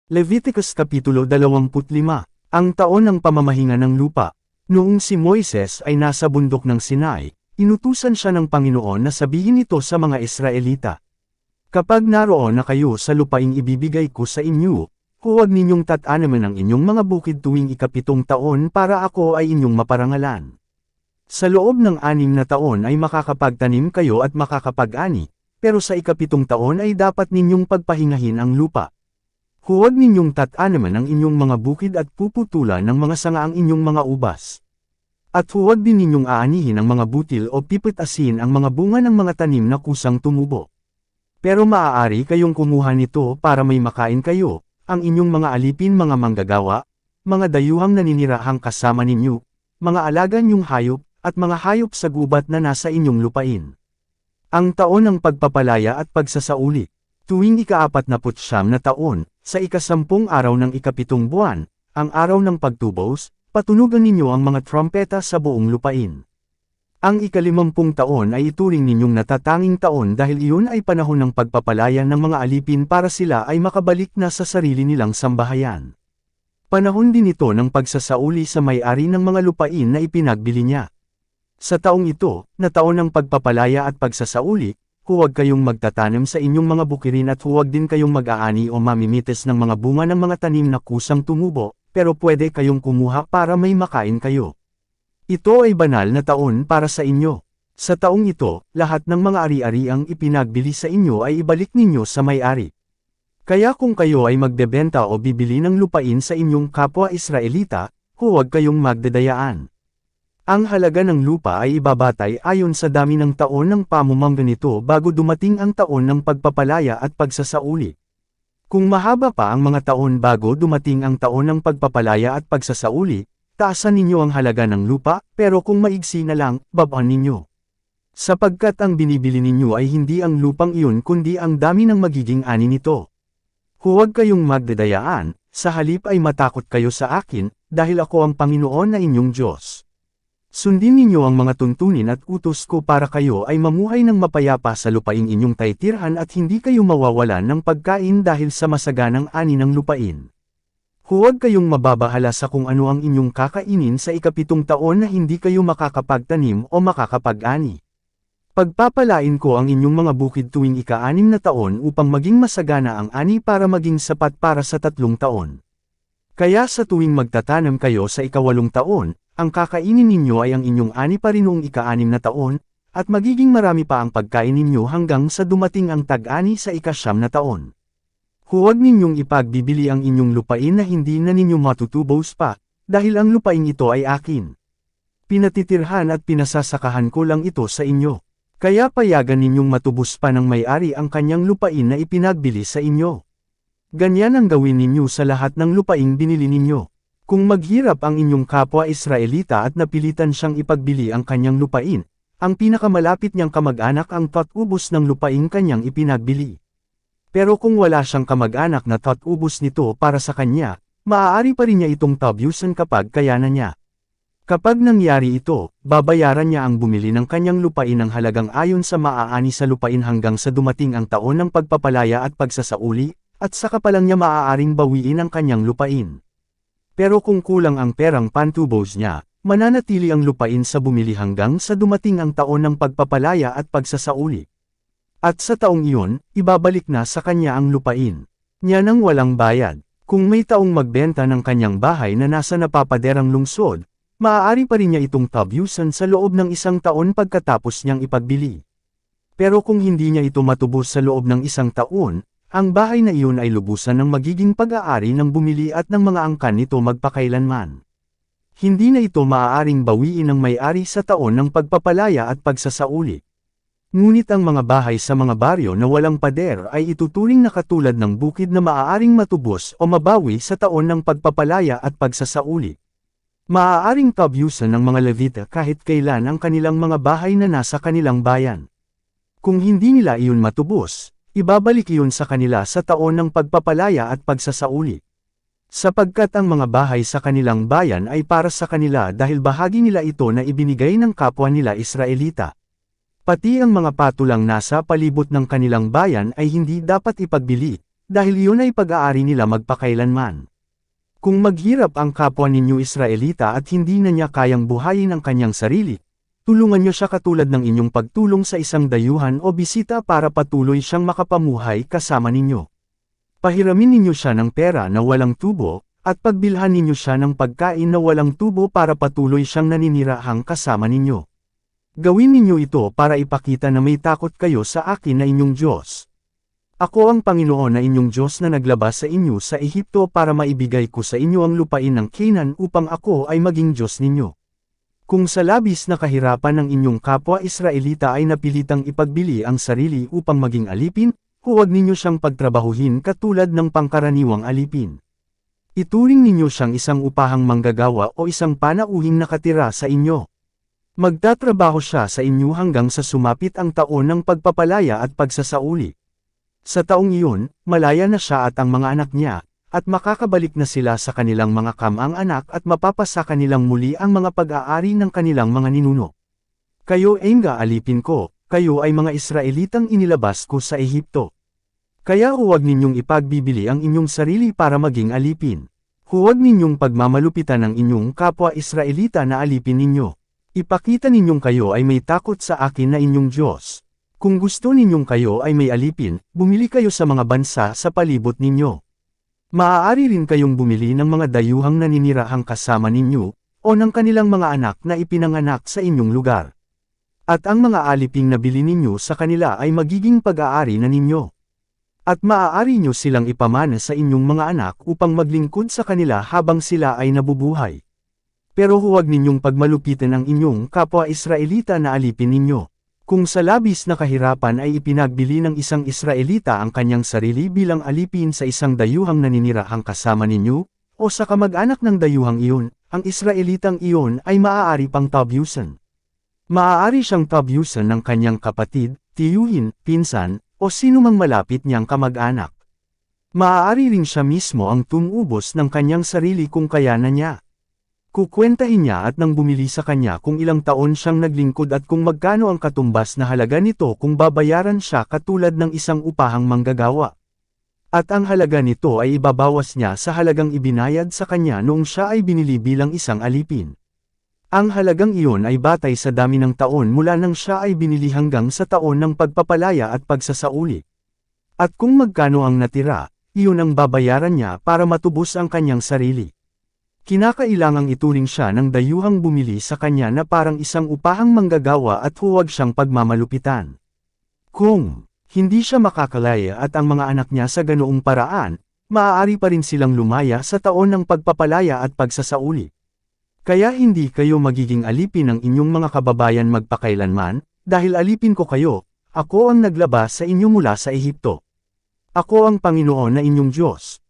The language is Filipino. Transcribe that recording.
Leviticus Kapitulo 25. Ang taon ng pamamahinga ng lupa. Noong si Moises ay nasa bundok ng Sinai, inutusan siya ng Panginoon na sabihin ito sa mga Israelita. Kapag naroon na kayo sa lupaing ibibigay ko sa inyo, huwag ninyong tatanaman ang inyong mga bukid tuwing ikapitong taon para ako ay inyong maparangalan. Sa loob ng 6 na taon ay makakapagtanim kayo at makakapag-ani, pero sa ikapitong taon ay dapat ninyong pagpahingahin ang lupa. Huwag ninyong tatanaman ang inyong mga bukid at puputulan ng mga sanga ang inyong mga ubas. At huwag din ninyong aanihin ang mga butil o pipitasin ang mga bunga ng mga tanim na kusang tumubo. Pero maaari kayong kumuha nito para may makain kayo, ang inyong mga alipin mga manggagawa, mga dayuhang naninirahang kasama ninyo, mga alaga niyong hayop, at mga hayop sa gubat na nasa inyong lupain. Ang taon ng pagpapalaya at pagsasauli. Tuwing ika-49 na taon, sa ika-10 araw ng ikapitong buwan, ang araw ng pagtubos, patunugan ninyo ang mga trompeta sa buong lupain. Ang ika-50 taon ay ituring ninyong natatanging taon dahil iyon ay panahon ng pagpapalaya ng mga alipin para sila ay makabalik na sa sarili nilang sambahayan. Panahon din ito ng pagsasauli sa may-ari ng mga lupain na ipinagbili niya. Sa taong ito, na taon ng pagpapalaya at pagsasauli, huwag kayong magtatanim sa inyong mga bukirin at huwag din kayong mag-aani o mamimites ng mga bunga ng mga tanim na kusang tumubo, pero pwede kayong kumuha para may makain kayo. Ito ay banal na taon para sa inyo. Sa taong ito, lahat ng mga ari-ariang ipinagbili sa inyo ay ibalik ninyo sa may-ari. Kaya kung kayo ay magbebenta o bibili ng lupain sa inyong kapwa Israelita, huwag kayong magdadayaan. Ang halaga ng lupa ay ibabatay ayon sa dami ng taon ng pamumangga nito bago dumating ang taon ng pagpapalaya at pagsasauli. Kung mahaba pa ang mga taon bago dumating ang taon ng pagpapalaya at pagsasauli, taasan ninyo ang halaga ng lupa, pero kung maigsi na lang, babaan ninyo. Sapagkat ang binibili ninyo ay hindi ang lupang iyon kundi ang dami ng magiging ani nito. Huwag kayong magdadayaan, sa halip ay matakot kayo sa akin, dahil ako ang Panginoon na inyong Diyos. Sundin ninyo ang mga tuntunin at utos ko para kayo ay mamuhay ng mapayapa sa lupaing inyong taytirhan at hindi kayo mawawalan ng pagkain dahil sa masaganang ani ng lupain. Huwag kayong mababahala sa kung ano ang inyong kakainin sa ikapitong taon na hindi kayo makakapagtanim o makakapag-ani. Pagpapalain ko ang inyong mga bukid tuwing ika-6 na taon upang maging masagana ang ani para maging sapat para sa 3 taon. Kaya sa tuwing magtatanam kayo sa ika-8 taon, ang kakainin ninyo ay ang inyong ani pa rin noong ika-6 na taon, at magiging marami pa ang pagkain ninyo hanggang sa dumating ang tag-ani sa ika-9 na taon. Huwag ninyong ipagbibili ang inyong lupain na hindi na ninyo matutubos pa, dahil ang lupain ito ay akin. Pinatitirhan at pinasasakahan ko lang ito sa inyo. Kaya payagan ninyong matubos pa ng may-ari ang kanyang lupain na ipinagbili sa inyo. Ganyan ang gawin ninyo sa lahat ng lupaing binili ninyo. Kung maghirap ang inyong kapwa Israelita at napilitan siyang ipagbili ang kanyang lupain, ang pinakamalapit niyang kamag-anak ang tatubos ng lupaing kanyang ipinagbili. Pero kung wala siyang kamag-anak na tatubos nito para sa kanya, maaari pa rin niya itong tabyusan kapag kayanan niya. Kapag nangyari ito, babayaran niya ang bumili ng kanyang lupain ng halagang ayon sa maaani sa lupain hanggang sa dumating ang taon ng pagpapalaya at pagsasauli, at saka pa lang niya maaaring bawiin ang kanyang lupain. Pero kung kulang ang perang pantubos niya, mananatili ang lupain sa bumili hanggang sa dumating ang taon ng pagpapalaya at pagsasauli. At sa taong iyon, ibabalik na sa kanya ang lupain niya nang walang bayad. Kung may taong magbenta ng kanyang bahay na nasa napapaderang lungsod, maaari pa rin niya itong tabyusan sa loob ng 1 taon pagkatapos niyang ipagbili. Pero kung hindi niya ito matubos sa loob ng 1 taon, ang bahay na iyon ay lubusan ng magiging pag-aari ng bumili at ng mga angkan nito magpakailanman. Hindi na ito maaaring bawiin ng may-ari sa taon ng pagpapalaya at pagsasauli. Ngunit ang mga bahay sa mga baryo na walang pader ay ituturing na katulad ng bukid na maaaring matubos o mabawi sa taon ng pagpapalaya at pagsasauli. Maaaring tabyusan ng mga Levita kahit kailan ang kanilang mga bahay na nasa kanilang bayan. Kung hindi nila iyon matubos, ibabalik iyon sa kanila sa taon ng pagpapalaya at pagsasauli. Sapagkat ang mga bahay sa kanilang bayan ay para sa kanila dahil bahagi nila ito na ibinigay ng kapwa nila Israelita. Pati ang mga patulang nasa palibot ng kanilang bayan ay hindi dapat ipagbili, dahil iyon ay pag-aari nila magpakailanman. Kung maghirap ang kapwa ninyo Israelita at hindi na niya kayang buhayin ang kanyang sarili, tulungan niyo siya katulad ng inyong pagtulong sa isang dayuhan o bisita para patuloy siyang makapamuhay kasama ninyo. Pahiramin ninyo siya ng pera na walang tubo, at pagbilhan ninyo siya ng pagkain na walang tubo para patuloy siyang naninirahang kasama ninyo. Gawin ninyo ito para ipakita na may takot kayo sa akin na inyong Diyos. Ako ang Panginoon na inyong Diyos na naglabas sa inyo sa Ehipto para maibigay ko sa inyo ang lupain ng Canaan upang ako ay maging Diyos ninyo. Kung sa labis na kahirapan ng inyong kapwa Israelita ay napilitang ipagbili ang sarili upang maging alipin, huwag ninyo siyang pagtrabahuhin katulad ng pangkaraniwang alipin. Ituring ninyo siyang isang upahang manggagawa o isang panauhing nakatira sa inyo. Magtatrabaho siya sa inyo hanggang sa sumapit ang taon ng pagpapalaya at pagsasauli. Sa taong iyon, malaya na siya at ang mga anak niya, at makakabalik na sila sa kanilang mga kamang anak at mapapasa kanilang muli ang mga pag-aari ng kanilang mga ninuno. Kayo ay alipin ko, kayo ay mga Israelitang inilabas ko sa Ehipto. Kaya huwag ninyong ipagbibili ang inyong sarili para maging alipin. Huwag ninyong pagmamalupitan ang inyong kapwa Israelita na alipin ninyo. Ipakita ninyong kayo ay may takot sa akin na inyong Diyos. Kung gusto ninyong kayo ay may alipin, bumili kayo sa mga bansa sa palibot ninyo. Maaari rin kayong bumili ng mga dayuhang naninirahang kasama ninyo, o ng kanilang mga anak na ipinanganak sa inyong lugar. At ang mga aliping nabili ninyo sa kanila ay magiging pag-aari na ninyo. At maaari nyo silang ipamana sa inyong mga anak upang maglingkod sa kanila habang sila ay nabubuhay. Pero huwag ninyong pagmalupitan ang inyong kapwa Israelita na alipin ninyo. Kung sa labis na kahirapan ay ipinagbili ng isang Israelita ang kanyang sarili bilang alipin sa isang dayuhang naninirahang kasama ninyo, o sa kamag-anak ng dayuhang iyon, ang Israelitang iyon ay maaari pang tabyusan. Maaari siyang tabyusan ng kanyang kapatid, tiyuhin, pinsan, o sinumang malapit niyang kamag-anak. Maaari ring siya mismo ang tumubos ng kanyang sarili kung kaya na niya. Kukwentahin niya at nang bumili sa kanya kung ilang taon siyang naglingkod at kung magkano ang katumbas na halaga nito kung babayaran siya katulad ng isang upahang manggagawa. At ang halaga nito ay ibabawas niya sa halagang ibinayad sa kanya noong siya ay binili bilang isang alipin. Ang halagang iyon ay batay sa dami ng taon mula nang siya ay binili hanggang sa taon ng pagpapalaya at pagsasauli. At kung magkano ang natira, iyon ang babayaran niya para matubos ang kanyang sarili. Kinakailangang ituring siya ng dayuhang bumili sa kanya na parang isang upahang manggagawa at huwag siyang pagmamalupitan. Kung hindi siya makakalaya at ang mga anak niya sa ganoong paraan, maaari pa rin silang lumaya sa taon ng pagpapalaya at pagsasauli. Kaya hindi kayo magiging alipin ng inyong mga kababayan magpakailanman, dahil alipin ko kayo, ako ang naglabas sa inyo mula sa Ehipto. Ako ang Panginoon na inyong Diyos.